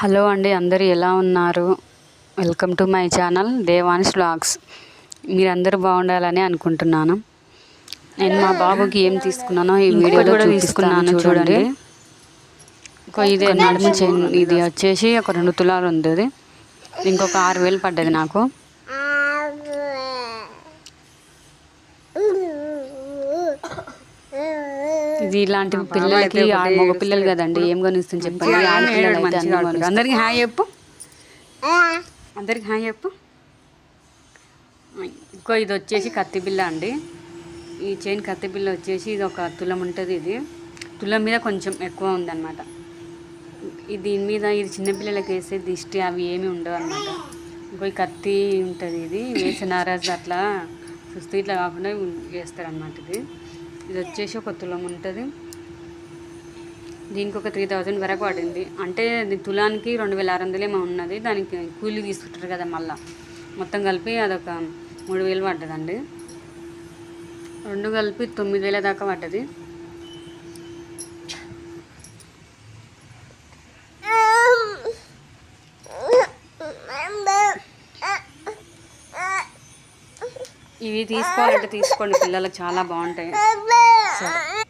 Hello అండి, అందరూ ఎలా ఉన్నారు? Welcome to my channel Devansh vlogs. మీరందరూ బాగుండాలని అనుకుంటున్నాను. నేను మా బాబుకి ఏం తీసుకున్నానో ఈ వీడియోలో చూపిస్తున్నాను, చూడండి. ఇదే నడుము చైన్, ఇది వచ్చేసి ఒక 2 తులాలు ఉంది. ఇంకొక 6,000 పడ్డది నాకు. ఇది ఇలాంటి పిల్లలకి మగ పిల్లలు కదండి, ఏం కొనిస్తుంది చెప్పండి. ఆడపిల్లలు అయితే అందరికి హాయ్ చెప్పు, అందరికి హాయ్ చెప్పు. ఇంకో ఇది వచ్చేసి కత్తి బిల్ల అండి. ఈ చైన్ కత్తి బిల్ల వచ్చేసి ఇది ఒక తులం ఉంటుంది. ఇది తులం మీద కొంచెం ఎక్కువ ఉందన్నమాట. దీని మీద ఇది చిన్నపిల్లలకి వేసే దిష్టి అవి ఏమి ఉండవు అన్నమాట. ఇంకో ఈ కత్తి ఉంటుంది, ఇది వేసిన నారాజు అట్లా సుస్తు ఇట్లా కాకుండా వేస్తారనమాట. ఇది వచ్చేసి ఒక తులం ఉంటుంది. దీనికి ఒక 3,000 వరకు పడింది. అంటే తులానికి 2,600 ఏమో ఉన్నది. దానికి కూలీ తీసుకుంటారు కదా, మళ్ళీ మొత్తం కలిపి అదొక 3,000 పడ్డదండి. 2 కలిపి 9,000 దాకా పడ్డది. ఇవి తీసుకోవాలంటే తీసుకోండి, పిల్లలకు చాలా బాగుంటాయి. సరే.